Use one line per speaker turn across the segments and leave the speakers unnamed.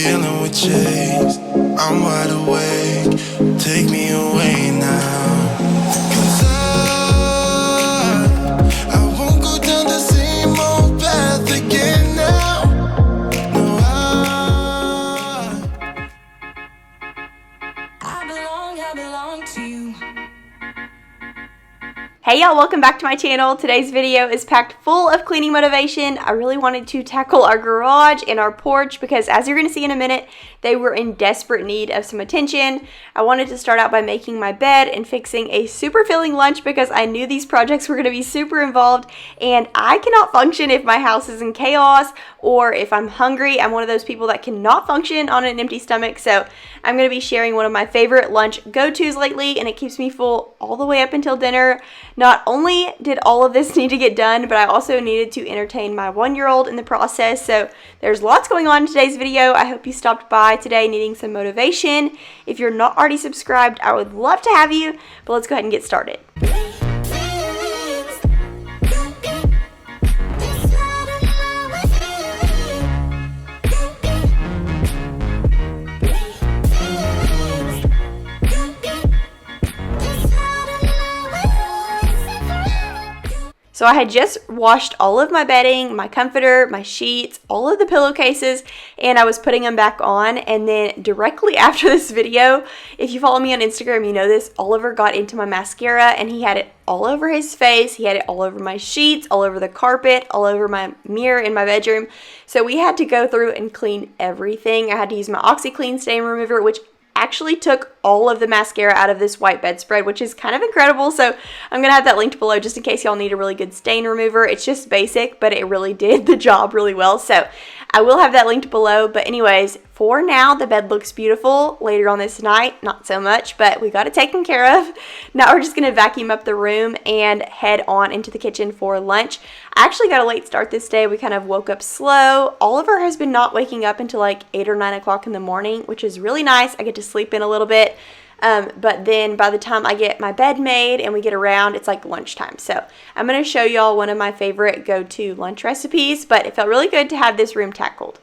feeling we chased. I'm wide awake, take me away now. 'Cause I won't go down the same old path again now. No,
I belong to you.
Hey y'all, welcome back to my channel. Today's video is packed full of cleaning motivation. I really wanted to tackle our garage and our porch because, as you're going to see in a minute, they were in desperate need of some attention. I wanted to start out by making my bed and fixing a super filling lunch because I knew these projects were going to be super involved, and I cannot function if my house is in chaos or if I'm hungry. I'm one of those people that cannot function on an empty stomach, so I'm going to be sharing one of my favorite lunch go-tos lately, and it keeps me full all the way up until dinner. Not only did all of this need to get done, but I also needed to entertain my 1-year-old in the process. So there's lots going on in today's video. I hope you stopped by today needing some motivation. If you're not already subscribed, I would love to have you, but let's go ahead and get started. So I had just washed all of my bedding, my comforter, my sheets, all of the pillowcases, and I was putting them back on. And then directly after this video, if you follow me on Instagram, you know this, Oliver got into my mascara and he had it all over his face. He had it all over my sheets, all over the carpet, all over my mirror in my bedroom. So we had to go through and clean everything. I had to use my OxyClean stain remover, which actually took all of the mascara out of this white bedspread, which is kind of incredible. So I'm gonna have that linked below just in case y'all need a really good stain remover. It's just basic, but it really did the job really well. So I will have that linked below. But anyways, for now, the bed looks beautiful. Later on this night, not so much, but we got it taken care of. Now we're just gonna vacuum up the room and head on into the kitchen for lunch. I actually got a late start this day. We kind of woke up slow. Oliver has been not waking up until like 8 or 9 o'clock in the morning, which is really nice. I get to sleep in a little bit. But then by the time I get my bed made and we get around, it's like lunchtime. So I'm going to show y'all one of my favorite go-to lunch recipes, but it felt really good to have this room tackled.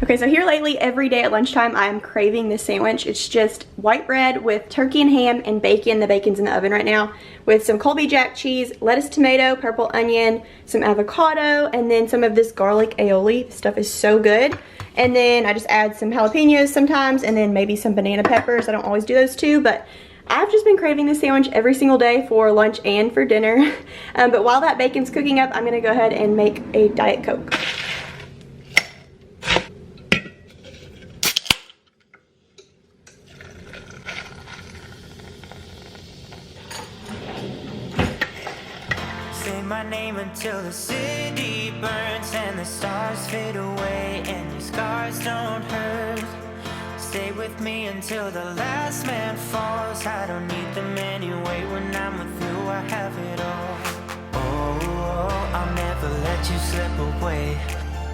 Okay, so here lately, every day at lunchtime, I am craving this sandwich. It's just white bread with turkey and ham and bacon. The bacon's in the oven right now, with some Colby Jack cheese, lettuce, tomato, purple onion, some avocado, and then some of this garlic aioli. This stuff is so good. And then I just add some jalapenos sometimes, and then maybe some banana peppers. I don't always do those too, but I've just been craving this sandwich every single day for lunch and for dinner. But while that bacon's cooking up, I'm gonna go ahead and make a Diet Coke.
My name until the city burns and the stars fade away and your scars don't hurt. Stay with me until the last man falls. I don't need them anyway. When I'm with you, I have it all. Oh, I'll never let you slip away.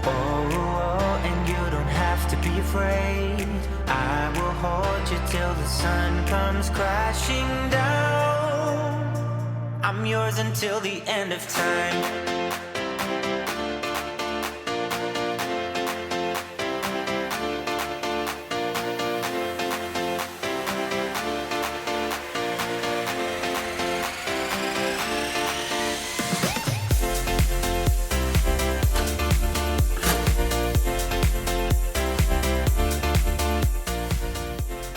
Oh, and you don't have to be afraid. I will hold you till the sun comes crashing down. I'm yours until the end of time.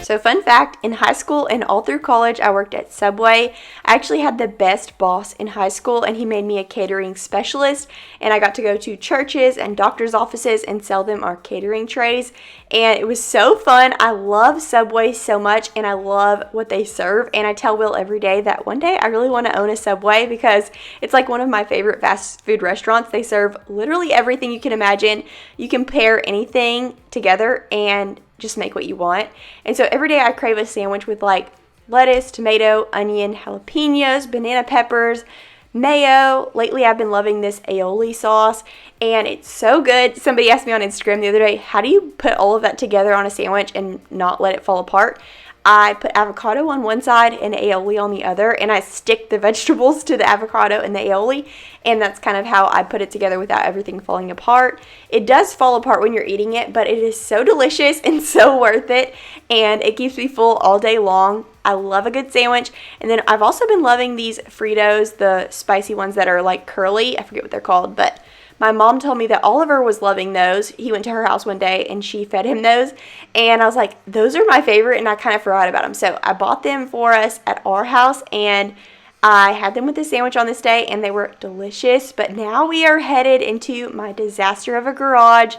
So fun fact, in high school and all through college, I worked at Subway. I actually had the best boss in high school, and he made me a catering specialist, and I got to go to churches and doctor's offices and sell them our catering trays, and it was so fun. I love Subway so much, and I love what they serve, and I tell Will every day that one day I really want to own a Subway because it's like one of my favorite fast food restaurants. They serve literally everything you can imagine. You can pair anything together and just make what you want. And so every day I crave a sandwich with like lettuce, tomato, onion, jalapenos, banana peppers, mayo. Lately I've been loving this aioli sauce and it's so good. Somebody asked me on Instagram the other day, how do you put all of that together on a sandwich and not let it fall apart? I put avocado on one side and aioli on the other, and I stick the vegetables to the avocado and the aioli, and that's kind of how I put it together without everything falling apart. It does fall apart when you're eating it, but it is so delicious and so worth it, and it keeps me full all day long. I love a good sandwich. And then I've also been loving these Fritos, the spicy ones that are like curly. I forget what they're called, but my mom told me that Oliver was loving those. He went to her house one day and she fed him those. And I was like, those are my favorite, and I kind of forgot about them. So I bought them for us at our house and I had them with the sandwich on this day and they were delicious. But now we are headed into my disaster of a garage.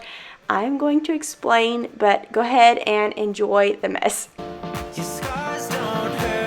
I'm going to explain, but go ahead and enjoy the mess.
Your scars don't hurt.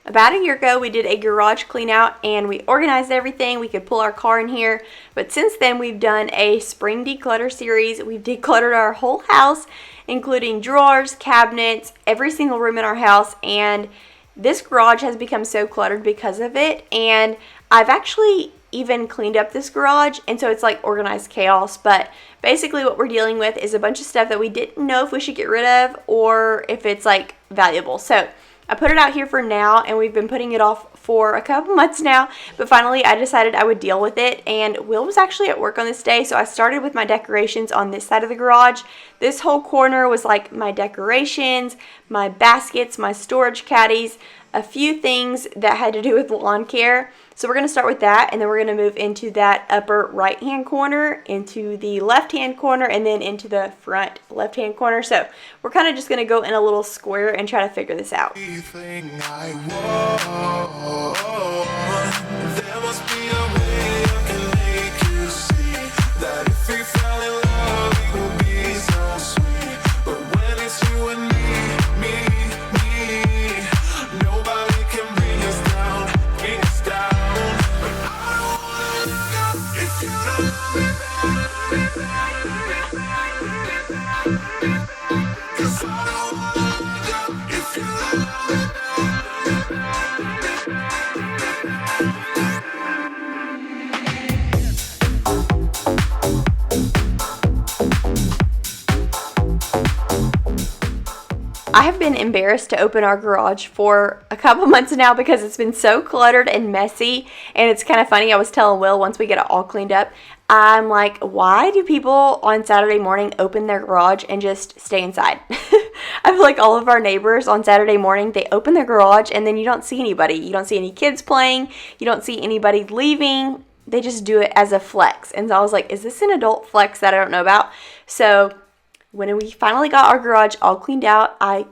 About a year ago, we did a garage clean out and we organized everything. We could pull our car in here. But since then, we've done a spring declutter series. We've decluttered our whole house, including drawers, cabinets, every single room in our house. And this garage has become so cluttered because of it. And I've actually even cleaned up this garage, and so it's like organized chaos. But basically what we're dealing with is a bunch of stuff that we didn't know if we should get rid of or if it's like valuable. So I put it out here for now, and we've been putting it off for a couple months now, but finally I decided I would deal with it. And Will was actually at work on this day, so I started with my decorations on this side of the garage. This whole corner was like my decorations, my baskets, my storage caddies, a few things that had to do with lawn care. So we're going to start with that, and then we're going to move into that upper right hand corner, into the left hand corner, and then into the front left hand corner. So we're kind of just going to go in a little square and try to figure this out.
Everything I want, there must be a way I can make you see that if we fell in love, it would be so sweet. But when it's you and me, nobody can bring us down, bring us down. But I don't wanna look up if you don't love me back. 'Cause I don't wanna look up if you don't love me back.
I have been embarrassed to open our garage for a couple months now because it's been so cluttered and messy, and it's kind of funny. I was telling Will, once we get it all cleaned up, I'm like, why do people on Saturday morning open their garage and just stay inside? I feel like all of our neighbors on Saturday morning, they open their garage and then you don't see anybody. You don't see any kids playing. You don't see anybody leaving. They just do it as a flex. And so I was like, is this an adult flex that I don't know about? So when we finally got our garage all cleaned out, I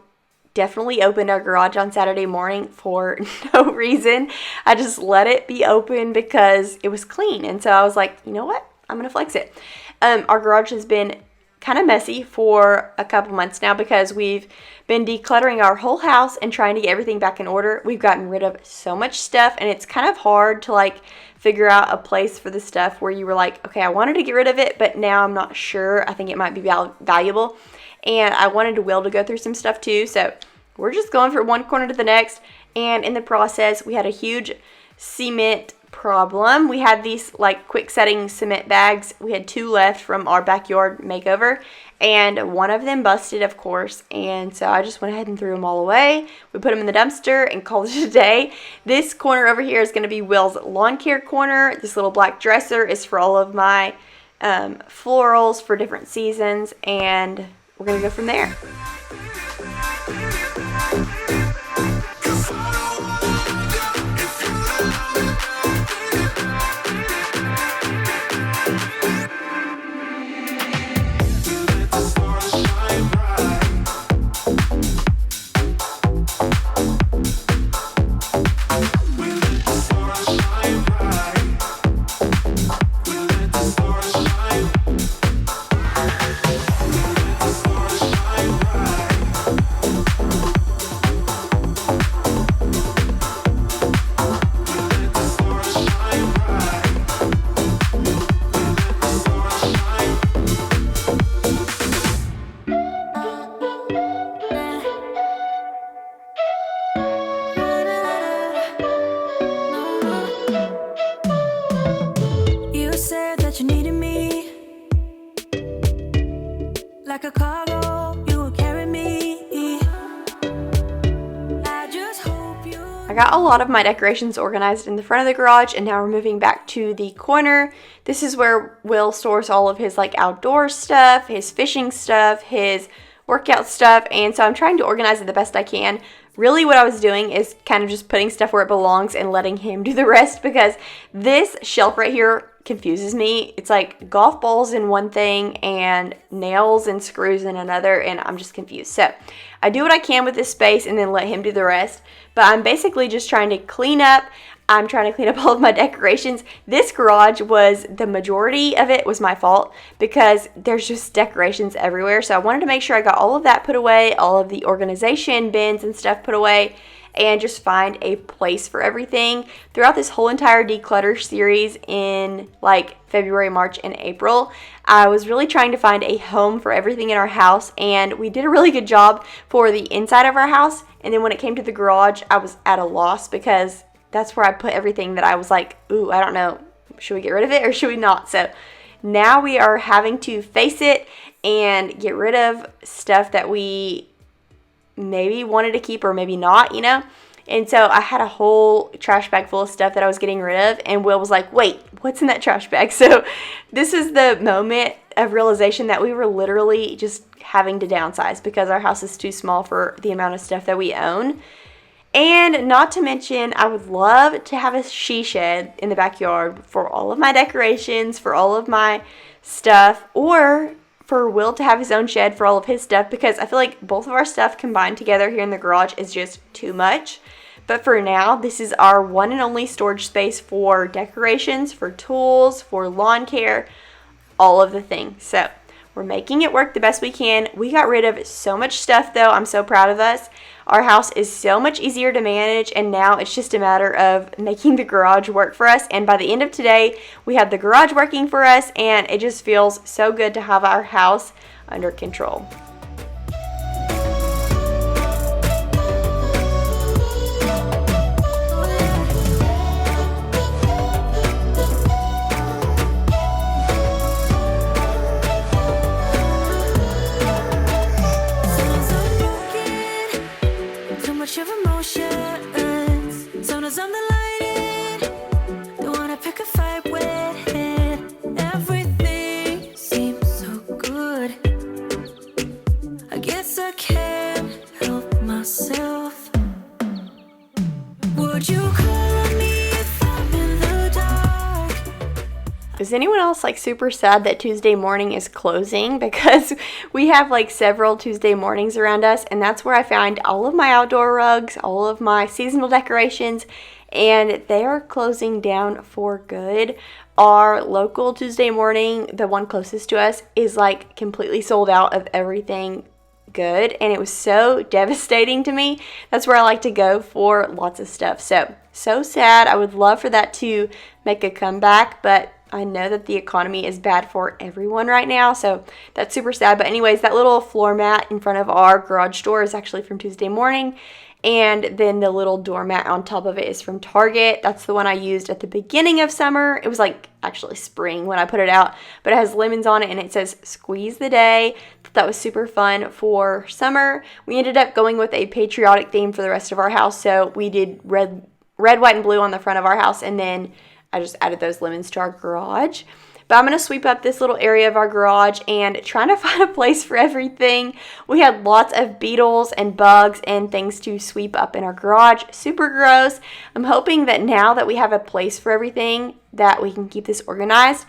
definitely opened our garage on Saturday morning for no reason. I just let it be open because it was clean. And so I was like, you know what? I'm going to flex it. Our garage has been kind of messy for a couple months now because we've been decluttering our whole house and trying to get everything back in order. We've gotten rid of so much stuff, and it's kind of hard to like figure out a place for the stuff where you were like, okay, I wanted to get rid of it, but now I'm not sure. I think it might be valuable. And I wanted Will to go through some stuff too. So we're just going from one corner to the next. And in the process, we had a huge cement problem. We had these like quick setting cement bags. We had 2 left from our backyard makeover, and one of them busted, of course. And so I just went ahead and threw them all away. We put them in the dumpster and called it a day. This corner over here is going to be Will's lawn care corner. This little black dresser is for all of my florals for different seasons, and we're going to go from there.
like a cargo, you will carry me. I just hope you.
I got a lot of my decorations organized in the front of the garage, and now we're moving back to the corner. This is where Will stores all of his like outdoor stuff, his fishing stuff, his workout stuff, and so I'm trying to organize it the best I can. Really what I was doing is kind of just putting stuff where it belongs and letting him do the rest, because this shelf right here confuses me. It's like golf balls in one thing and nails and screws in another, and I'm just confused. So I do what I can with this space and then let him do the rest, but I'm basically just trying to clean up. I'm trying to clean up all of my decorations. This garage was, the majority of it was my fault because there's just decorations everywhere. So I wanted to make sure I got all of that put away, all of the organization bins and stuff put away, and just find a place for everything. Throughout this whole entire declutter series in like February, March, and April, I was really trying to find a home for everything in our house, and we did a really good job for the inside of our house. And then when it came to the garage, I was at a loss because that's where I put everything that I was like, ooh, I don't know, should we get rid of it or should we not? So now we are having to face it and get rid of stuff that we maybe wanted to keep or maybe not, you know? And so I had a whole trash bag full of stuff that I was getting rid of, and Will was like, wait, what's in that trash bag? So this is the moment of realization that we were literally just having to downsize because our house is too small for the amount of stuff that we own. And not to mention, I would love to have a she shed in the backyard for all of my decorations, for all of my stuff, or for Will to have his own shed for all of his stuff, because I feel like both of our stuff combined together here in the garage is just too much. But for now, this is our one and only storage space for decorations, for tools, for lawn care, all of the things. So we're making it work the best we can. We got rid of so much stuff though. I'm so proud of us. Our house is so much easier to manage, and now it's just a matter of making the garage work for us. And by the end of today, we have the garage working for us, and it just feels so good to have our house under control.
Of emotions, sometimes I'm the lighting, the one I pick a fight with. Everything seems so good. I guess I can't help myself. Would you call me if I'm in the dark?
Is anyone else like super sad that Tuesday morning is closing? Because we have like several Tuesday mornings around us, and that's where I find all of my outdoor rugs, all of my seasonal decorations, and they are closing down for good. Our local Tuesday morning, the one closest to us, is like completely sold out of everything good, and it was so devastating to me. That's where I like to go for lots of stuff. So sad. I would love for that to make a comeback, but I know that the economy is bad for everyone right now, so that's super sad. But anyways, that little floor mat in front of our garage door is actually from Tuesday morning, and then the little doormat on top of it is from Target. That's the one I used at the beginning of summer. It was like actually spring when I put it out, but it has lemons on it and it says squeeze the day. That was super fun for summer. We ended up going with a patriotic theme for the rest of our house, so we did red, white, and blue on the front of our house, and then I just added those lemons to our garage. But I'm going to sweep up this little area of our garage and trying to find a place for everything. We had lots of beetles and bugs and things to sweep up in our garage. Super gross. I'm hoping that now that we have a place for everything, that we can keep this organized.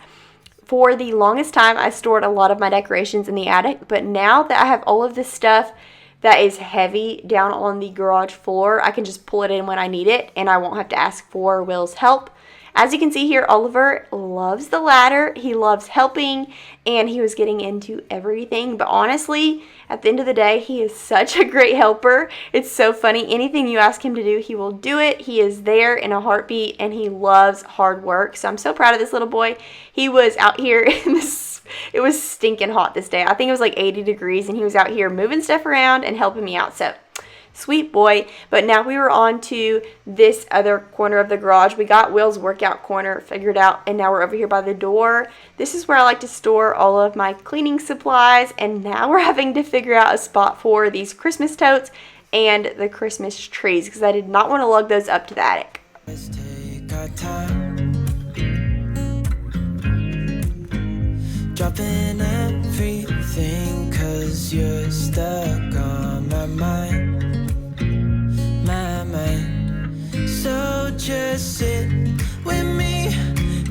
For the longest time, I stored a lot of my decorations in the attic, but now that I have all of this stuff that is heavy down on the garage floor, I can just pull it in when I need it, and I won't have to ask for Will's help. As you can see here, Oliver loves the ladder. He loves helping, and he was getting into everything. But honestly, at the end of the day, he is such a great helper. It's so funny. Anything you ask him to do, he will do it. He is there in a heartbeat, and he loves hard work. So I'm so proud of this little boy. He was out here in this, it was stinking hot this day. I think it was like 80 degrees, and he was out here moving stuff around and helping me out. So Sweet boy. But now we were on to this other corner of the garage. We got Will's workout corner figured out, and now we're over here by the door. This is where I like to store all of my cleaning supplies, and now we're having to figure out a spot for these Christmas totes and the Christmas trees because I did not want to lug those up to the attic.
Let's take our time, dropping everything, 'cause you're stuck on my mind, my mind. So just sit with me,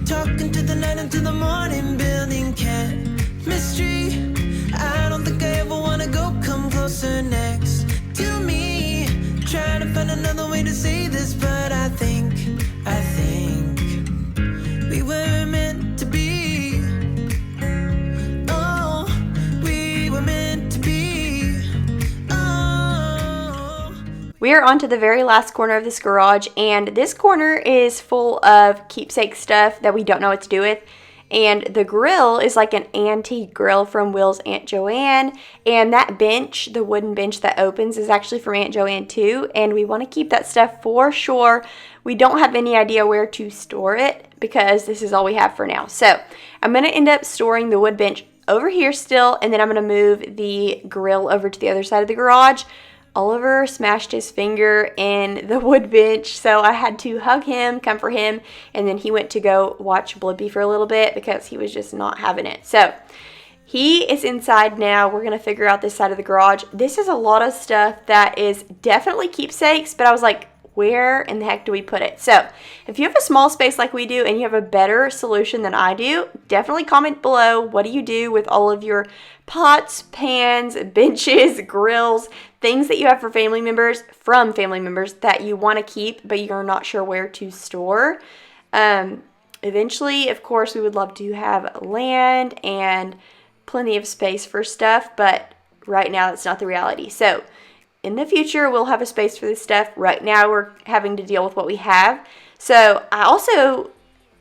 talking to the night until the morning, building chemistry. I don't think I ever wanna go, come closer next to me, trying to find another way to say this, but I think we were meant to be. Oh, we were meant to be. Oh.
We are on to the very last corner of this garage, and this corner is full of keepsake stuff that we don't know what to do with. And the grill is like an antique grill from Will's Aunt Joanne. And that bench, the wooden bench that opens, is actually from Aunt Joanne too. And we want to keep that stuff for sure. We don't have any idea where to store it because this is all we have for now. So I'm going to end up storing the wood bench over here still. And then I'm going to move the grill over to the other side of the garage. Oliver smashed his finger in the wood bench, so I had to hug him, comfort him, and then he went to go watch Blippi for a little bit because he was just not having it. So he is inside now. We're going to figure out this side of the garage. This is a lot of stuff that is definitely keepsakes, but I was like, where in the heck do we put it? So if you have a small space like we do and you have a better solution than I do, definitely comment below. What do you do with all of your pots, pans, benches, grills, things that you have for family members, from family members that you want to keep but you're not sure where to store? Eventually, of course, we would love to have land and plenty of space for stuff, but right now that's not the reality. So in the future, we'll have a space for this stuff. Right now, we're having to deal with what we have. So I also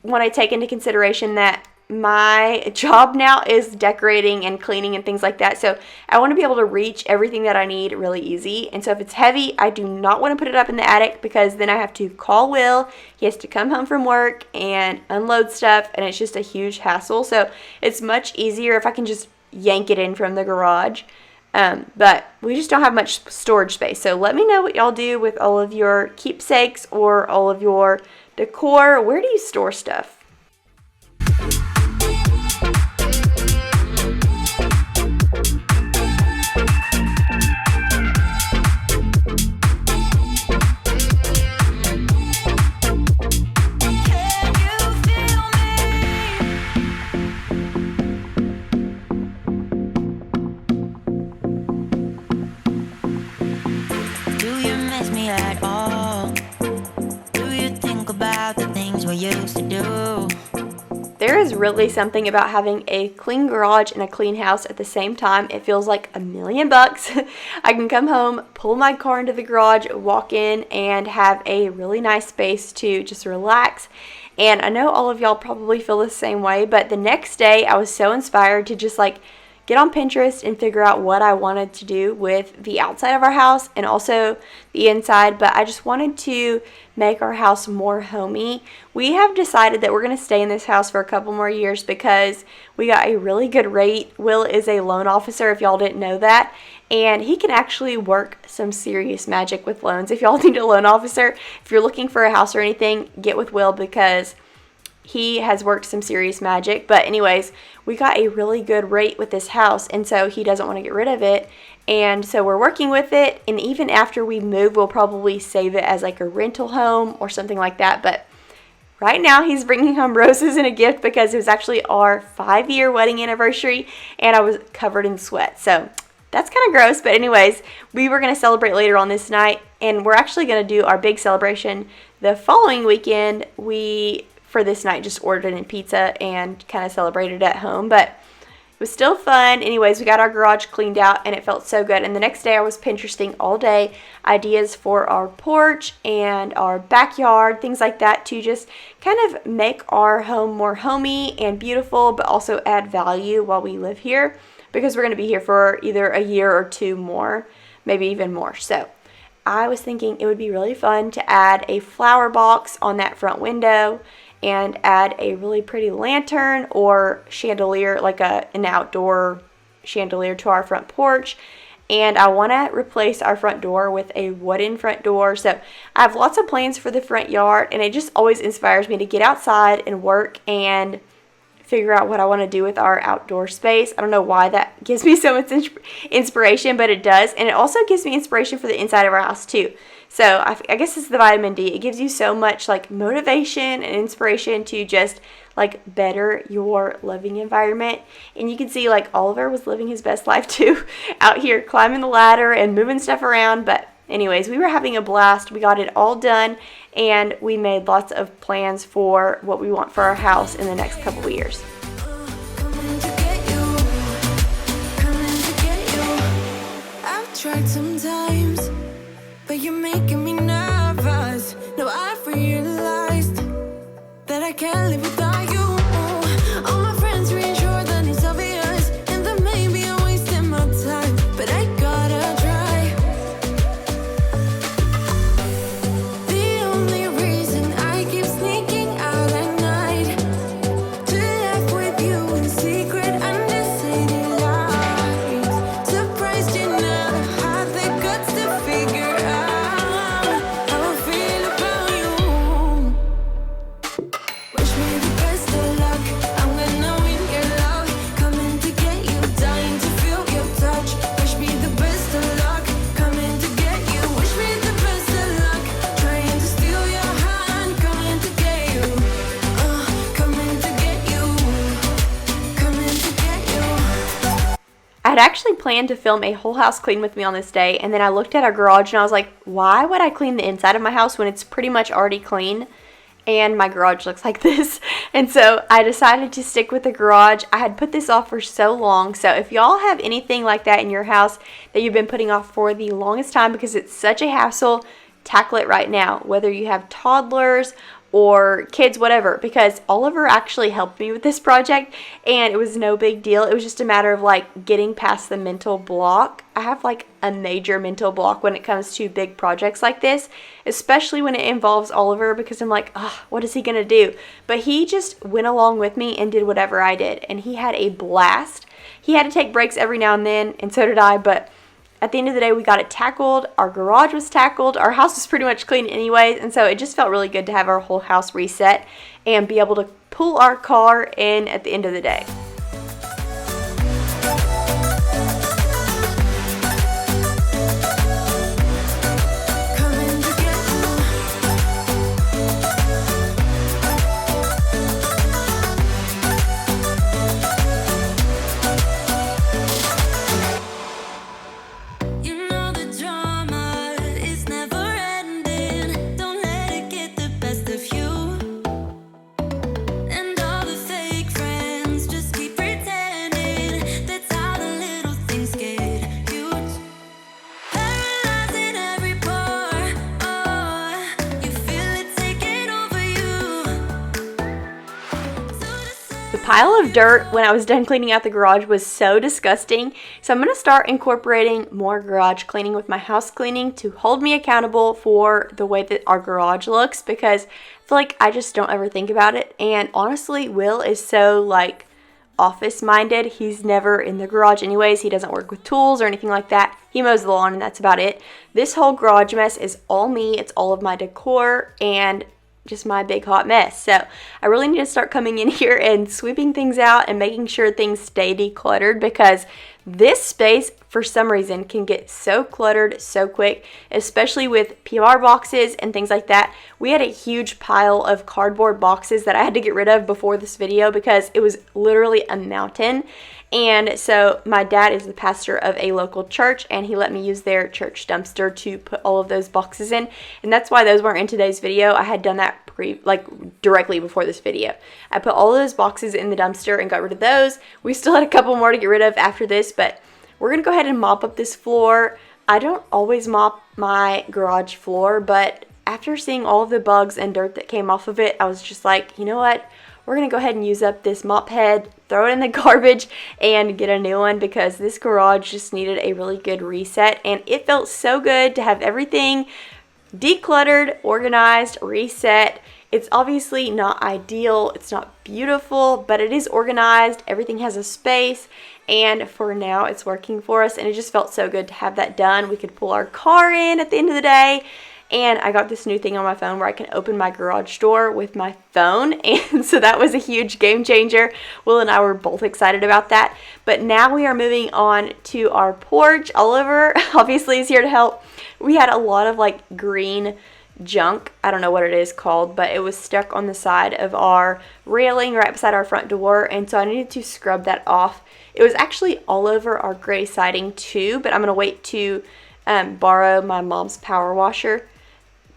want to take into consideration that my job now is decorating and cleaning and things like that. So I want to be able to reach everything that I need really easy. And so if it's heavy, I do not want to put it up in the attic because then I have to call Will. He has to come home from work and unload stuff, and it's just a huge hassle. So it's much easier if I can just yank it in from the garage. But we just don't have much storage space. So let me know what y'all do with all of your keepsakes or all of your decor. Where do you store stuff?
At all? Do you think about the things we used to do?
There is really something about having a clean garage and a clean house at the same time. It feels like $1,000,000. I can come home, pull my car into the garage, walk in, and have a really nice space to just relax. And I know all of y'all probably feel the same way, but the next day I was so inspired to just like get on Pinterest and figure out what I wanted to do with the outside of our house and also the inside, but I just wanted to make our house more homey. We have decided that we're going to stay in this house for a couple more years because we got a really good rate. Will is a loan officer, if y'all didn't know that, and he can actually work some serious magic with loans. If y'all need a loan officer, if you're looking for a house or anything, get with Will because he has worked some serious magic. But anyways, we got a really good rate with this house, and so he doesn't want to get rid of it. And so we're working with it, and even after we move, we'll probably save it as like a rental home or something like that. But right now, he's bringing home roses and a gift because it was actually our 5-year wedding anniversary, and I was covered in sweat. So that's kind of gross, but anyways, we were going to celebrate later on this night, and we're actually going to do our big celebration the following weekend. We, for this night, just ordered in pizza and kind of celebrated at home, but it was still fun. Anyways, we got our garage cleaned out, and it felt so good. And the next day, I was Pinteresting all day, ideas for our porch and our backyard, things like that, to just kind of make our home more homey and beautiful, but also add value while we live here, because we're going to be here for either a year or 2 more, maybe even more. So I was thinking it would be really fun to add a flower box on that front window and add a really pretty lantern or chandelier, like an outdoor chandelier to our front porch. And I want to replace our front door with a wooden front door. So I have lots of plans for the front yard, and it just always inspires me to get outside and work and figure out what I want to do with our outdoor space. I don't know why that gives me so much inspiration, but it does. And it also gives me inspiration for the inside of our house too. So I guess it's the vitamin D. It gives you so much like motivation and inspiration to just like better your living environment. And you can see like Oliver was living his best life too, out here climbing the ladder and moving stuff around. But anyways, we were having a blast. We got it all done, and we made lots of plans for what we want for our house in the next couple of years.
Coming to get you, coming to get you. I've tried sometimes, but you're making me nervous. No, I've realized that I can't live without you. All my friends reassure that it's obvious, and that maybe I'm wasting my time, but I gotta try. The only reason I keep sneaking out at night to laugh with you in secret under city lights. Surprised you never had the guts to figure out how I feel about you. Wish me the best of luck. I'm gonna win your love. Coming to get you, dying to feel your touch. Wish me the best of luck. Coming to get you. Wish me the best of luck. Trying to steal your hand. Coming to get you. Coming to get you. Coming to get you.
I had actually planned to film a whole house clean with me on this day, and then I looked at our garage and I was like, why would I clean the inside of my house when it's pretty much already clean? And my garage looks like this. And so I decided to stick with the garage. I had put this off for so long. So if y'all have anything like that in your house that you've been putting off for the longest time because it's such a hassle, tackle it right now. Whether you have toddlers or kids, whatever, because Oliver actually helped me with this project and it was no big deal. It was just a matter of like getting past the mental block. I have like a major mental block when it comes to big projects like this, especially when it involves Oliver, because I'm like, what is he gonna do? But he just went along with me and did whatever I did, and he had a blast. He had to take breaks every now and then, and so did I, but at the end of the day, we got it tackled. Our garage was tackled. Our house was pretty much clean anyways, and so it just felt really good to have our whole house reset and be able to pull our car in at the end of the day.
Coming to get you. You know the drama is never ending. Don't let it get the best of you. And all the fake friends just keep pretending. That's how the little things get huge. Paralyzing every pore. Oh, you feel it taking over you. So just say
The pile of dirt when I was done cleaning out the garage was so disgusting. So I'm going to start incorporating more garage cleaning with my house cleaning to hold me accountable for the way that our garage looks, because I feel like I just don't ever think about it. And honestly, Will is so like office minded. He's never in the garage anyways. He doesn't work with tools or anything like that. He mows the lawn and that's about it. This whole garage mess is all me. It's all of my decor and just my big hot mess. So I really need to start coming in here and sweeping things out and making sure things stay decluttered, because this space for some reason can get so cluttered so quick, especially with PR boxes and things like that. We had a huge pile of cardboard boxes that I had to get rid of before this video because it was literally a mountain. And so my dad is the pastor of a local church, and he let me use their church dumpster to put all of those boxes in. And that's why those weren't in today's video. I had done that directly before this video. I put all of those boxes in the dumpster and got rid of those. We still had a couple more to get rid of after this, but we're gonna go ahead and mop up this floor. I don't always mop my garage floor, but after seeing all of the bugs and dirt that came off of it, I was just like, you know what? we're going to go ahead and use up this mop head, throw it in the garbage, and get a new one because this garage just needed a really good reset. And it felt so good to have everything decluttered, organized, reset. It's obviously not ideal, it's not beautiful, but it is organized, everything has a space, and for now it's working for us, and it just felt so good to have that done. We could pull our car in at the end of the day, and I got this new thing on my phone where I can open my garage door with my phone, and so that was a huge game changer. Will and I were both excited about that, but now we are moving on to our porch. Oliver obviously is here to help. We had a lot of like green junk, I don't know what it is called, but it was stuck on the side of our railing right beside our front door, and so I needed to scrub that off. It was actually all over our gray siding too, but I'm gonna wait to borrow my mom's power washer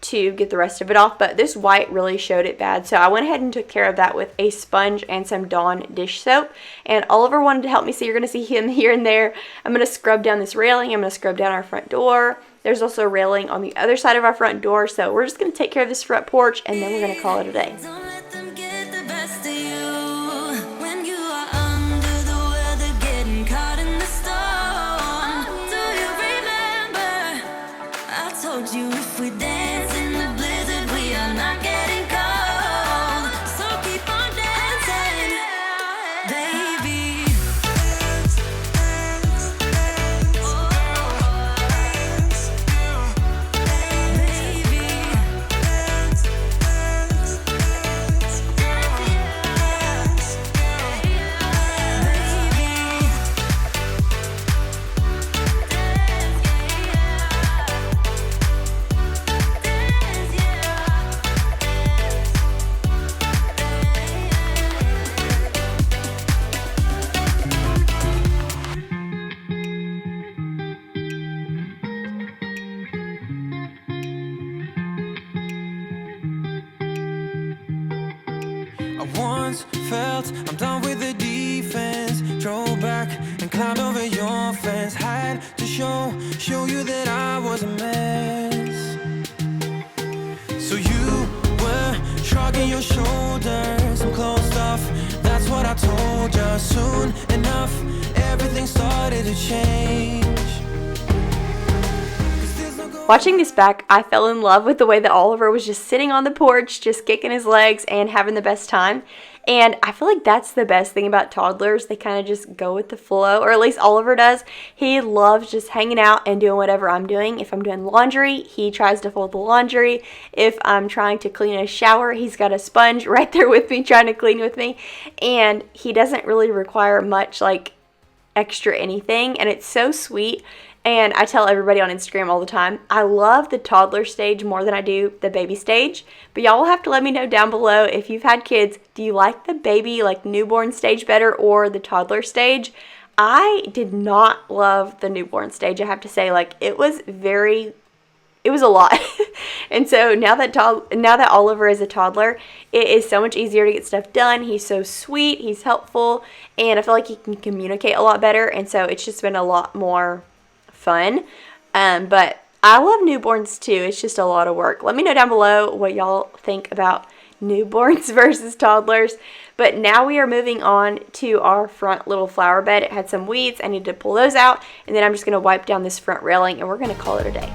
to get the rest of it off, but this white really showed it bad, so I went ahead and took care of that with a sponge and some Dawn dish soap. And Oliver wanted to help me, so you're gonna see him here and there. I'm gonna scrub down this railing, I'm gonna scrub down our front door. There's also a railing on the other side of our front door, so we're just gonna take care of this front porch and then we're gonna call it a day.
Don't let them get the best of you when you are under the weather, getting caught in the storm. Do you remember? I told you if we dance in the blizzard, we are not getting cold. So keep on dancing, baby.
I once felt I'm done with the defense. Drove back and climbed over your fence. Had to show you that I was a mess. So you were shrugging your shoulders and closed off. That's what I told you. Soon enough, everything started to change.
Watching this back, I fell in love with the way that Oliver was just sitting on the porch, just kicking his legs and having the best time. And I feel like that's the best thing about toddlers. They kind of just go with the flow, or at least Oliver does. He loves just hanging out and doing whatever I'm doing. If I'm doing laundry, he tries to fold the laundry. If I'm trying to clean a shower, he's got a sponge right there with me trying to clean with me. And he doesn't really require much like extra anything, and it's so sweet. And I tell everybody on Instagram all the time, I love the toddler stage more than I do the baby stage. But y'all will have to let me know down below if you've had kids. Do you like the baby, like newborn stage better or the toddler stage? I did not love the newborn stage, I have to say. Like it was a lot. And so now that Oliver is a toddler, it is so much easier to get stuff done. He's so sweet, he's helpful, and I feel like he can communicate a lot better. And so it's just been a lot more fun. But I love newborns too. It's just a lot of work. Let me know down below what y'all think about newborns versus toddlers. But now we are moving on to our front little flower bed. It had some weeds. I need to pull those out, and then I'm just going to wipe down this front railing, and we're going to call it a day.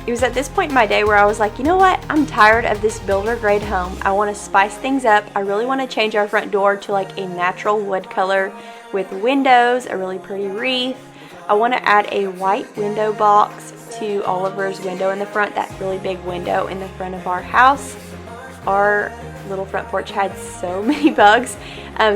It was at this point in my day where I was like, you know what? I'm tired of this builder grade home. I want to spice things up. I really want to change our front door to like a natural wood color with windows, a really pretty wreath. I want to add a white window box to Oliver's window in the front, that really big window in the front of our house. Our little front porch had so many bugs,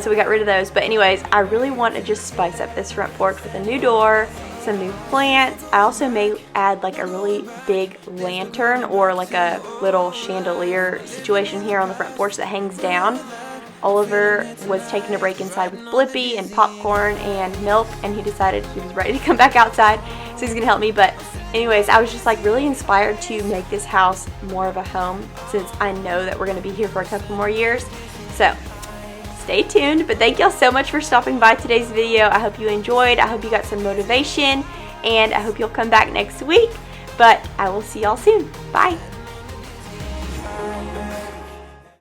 so we got rid of those. But anyways, I really want to just spice up this front porch with a new door, some new plants. I also may add like a really big lantern or like a little chandelier situation here on the front porch that hangs down. Oliver was taking a break inside with Blippi and popcorn and milk, and he decided he was ready to come back outside, so he's gonna help me. But anyways, I was just like really inspired to make this house more of a home, since I know that we're gonna be here for a couple more years. So stay tuned. But thank y'all so much for stopping by today's video. I hope you enjoyed. I hope you got some motivation, and I hope you'll come back next week. But I will see y'all soon. Bye.